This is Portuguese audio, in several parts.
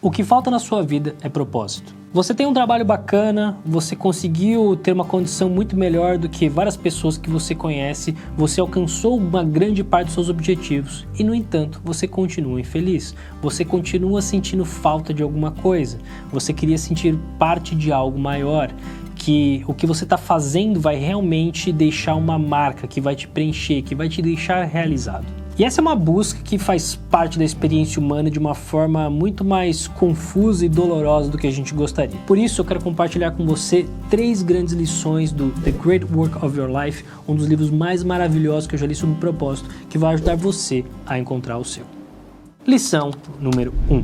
O que falta na sua vida é propósito. Você tem um trabalho bacana, você conseguiu ter uma condição muito melhor do que várias pessoas que você conhece, você alcançou uma grande parte dos seus objetivos e, no entanto, você continua infeliz. Você continua sentindo falta de alguma coisa. Você queria sentir parte de algo maior, que o que você está fazendo vai realmente deixar uma marca, que vai te preencher, que vai te deixar realizado. E essa é uma busca que faz parte da experiência humana de uma forma muito mais confusa e dolorosa do que a gente gostaria. Por isso eu quero compartilhar com você 3 grandes lições do The Great Work of Your Life, um dos livros mais maravilhosos que eu já li sobre propósito, que vai ajudar você a encontrar o seu. Lição número 1.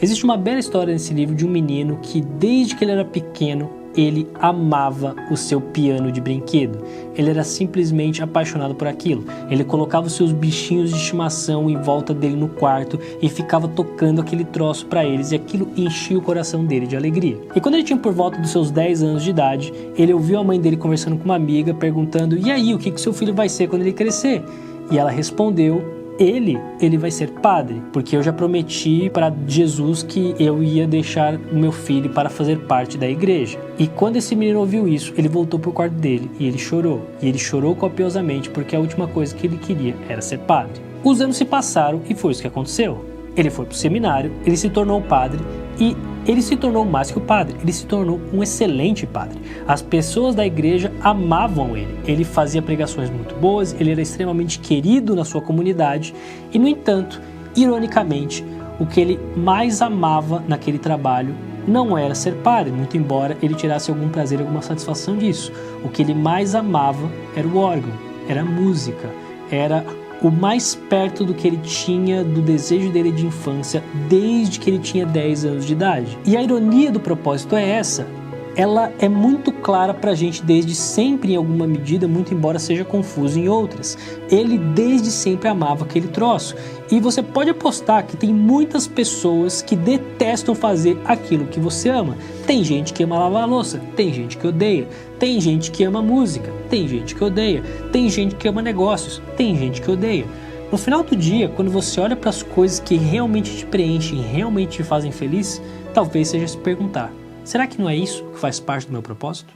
Existe uma bela história nesse livro de um menino que desde que ele era pequeno, ele amava o seu piano de brinquedo. Ele era simplesmente apaixonado por aquilo. Ele colocava os seus bichinhos de estimação em volta dele no quarto e ficava tocando aquele troço para eles, e aquilo enchia o coração dele de alegria. E quando ele tinha por volta dos seus 10 anos de idade, ele ouviu a mãe dele conversando com uma amiga, perguntando: "E aí, o que seu filho vai ser quando ele crescer?" E ela respondeu: Ele vai ser padre, porque eu já prometi para Jesus que eu ia deixar o meu filho para fazer parte da igreja. E quando esse menino ouviu isso, ele voltou para o quarto dele e ele chorou. E ele chorou copiosamente porque a última coisa que ele queria era ser padre. Os anos se passaram e foi isso que aconteceu. Ele foi para o seminário, ele se tornou padre e ele se tornou mais que o padre, ele se tornou um excelente padre. As pessoas da igreja amavam ele. Ele fazia pregações muito boas, ele era extremamente querido na sua comunidade e, no entanto, ironicamente, o que ele mais amava naquele trabalho não era ser padre, muito embora ele tirasse algum prazer, alguma satisfação disso. O que ele mais amava era o órgão, era a música, era o mais perto do que ele tinha do desejo dele de infância desde que ele tinha 10 anos de idade. E a ironia do propósito é essa. Ela é muito clara pra gente desde sempre em alguma medida, muito embora seja confuso em outras. Ele desde sempre amava aquele troço. E você pode apostar que tem muitas pessoas que detestam fazer aquilo que você ama. Tem gente que ama lavar a louça, tem gente que odeia. Tem gente que ama música, tem gente que odeia. Tem gente que ama negócios, tem gente que odeia. No final do dia, quando você olha para as coisas que realmente te preenchem, realmente te fazem feliz, talvez seja se perguntar: será que não é isso que faz parte do meu propósito?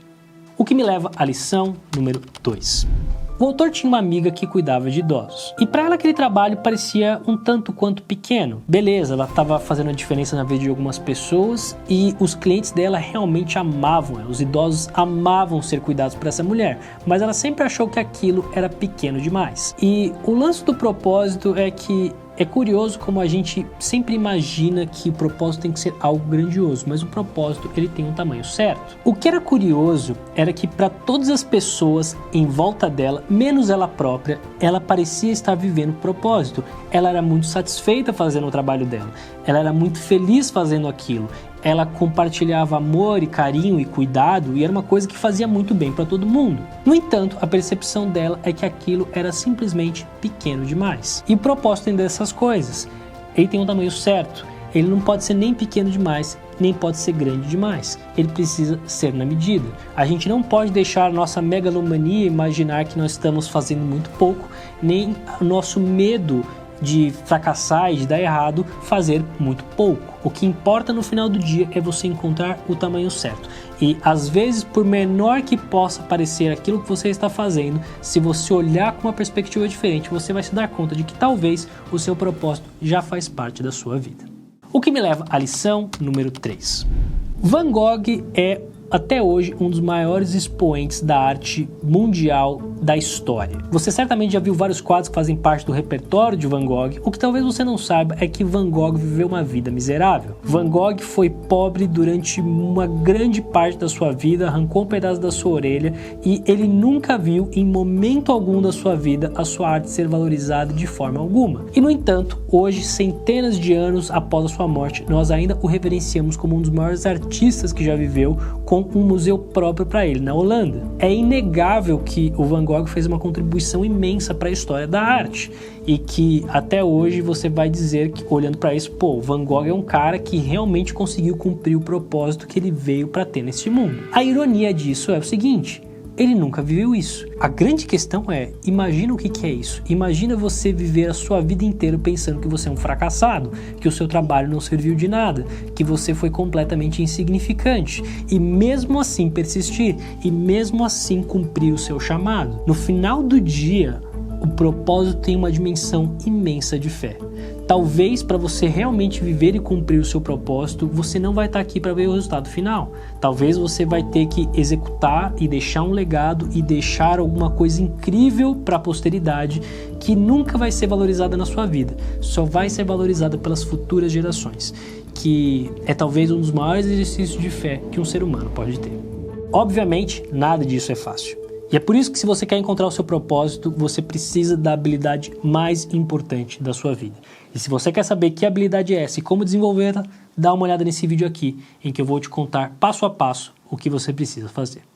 O que me leva à lição número 2. O autor tinha uma amiga que cuidava de idosos. E para ela aquele trabalho parecia um tanto quanto pequeno. Beleza, ela estava fazendo a diferença na vida de algumas pessoas e os clientes dela realmente amavam ela. Os idosos amavam ser cuidados por essa mulher. Mas ela sempre achou que aquilo era pequeno demais. E o lance do propósito é que é curioso como a gente sempre imagina que o propósito tem que ser algo grandioso, mas o propósito ele tem um tamanho certo. O que era curioso era que para todas as pessoas em volta dela, menos ela própria, ela parecia estar vivendo o propósito. Ela era muito satisfeita fazendo o trabalho dela, ela era muito feliz fazendo aquilo. Ela compartilhava amor e carinho e cuidado e era uma coisa que fazia muito bem para todo mundo. No entanto, a percepção dela é que aquilo era simplesmente pequeno demais. E o propósito dessas coisas, ele tem um tamanho certo. Ele não pode ser nem pequeno demais, nem pode ser grande demais. Ele precisa ser na medida. A gente não pode deixar a nossa megalomania imaginar que nós estamos fazendo muito pouco, nem o nosso medo de fracassar e de dar errado fazer muito pouco. O que importa no final do dia é você encontrar o tamanho certo. E às vezes, por menor que possa parecer aquilo que você está fazendo, se você olhar com uma perspectiva diferente, você vai se dar conta de que talvez o seu propósito já faz parte da sua vida. O que me leva à lição número 3. Van Gogh é até hoje um dos maiores expoentes da arte mundial da história. Você certamente já viu vários quadros que fazem parte do repertório de Van Gogh. O que talvez você não saiba é que Van Gogh viveu uma vida miserável. Van Gogh foi pobre durante uma grande parte da sua vida, arrancou um pedaço da sua orelha e ele nunca viu em momento algum da sua vida a sua arte ser valorizada de forma alguma. E no entanto, hoje, centenas de anos após a sua morte, nós ainda o reverenciamos como um dos maiores artistas que já viveu, com um museu próprio para ele na Holanda. É inegável que o Van Gogh fez uma contribuição imensa para a história da arte e que até hoje você vai dizer que, olhando para isso, pô, Van Gogh é um cara que realmente conseguiu cumprir o propósito que ele veio para ter neste mundo. A ironia disso é o seguinte: Ele nunca viveu isso. A grande questão é, imagina o que é isso. Imagina você viver a sua vida inteira pensando que você é um fracassado, que o seu trabalho não serviu de nada, que você foi completamente insignificante, e mesmo assim persistir, e mesmo assim cumprir o seu chamado. No final do dia, o propósito tem uma dimensão imensa de fé. Talvez para você realmente viver e cumprir o seu propósito, você não vai estar aqui para ver o resultado final. Talvez você vai ter que executar e deixar um legado e deixar alguma coisa incrível para a posteridade que nunca vai ser valorizada na sua vida. Só vai ser valorizada pelas futuras gerações, que é talvez um dos maiores exercícios de fé que um ser humano pode ter. Obviamente, nada disso é fácil. E é por isso que se você quer encontrar o seu propósito, você precisa da habilidade mais importante da sua vida. E se você quer saber que habilidade é essa e como desenvolvê-la, dá uma olhada nesse vídeo aqui, em que eu vou te contar passo a passo o que você precisa fazer.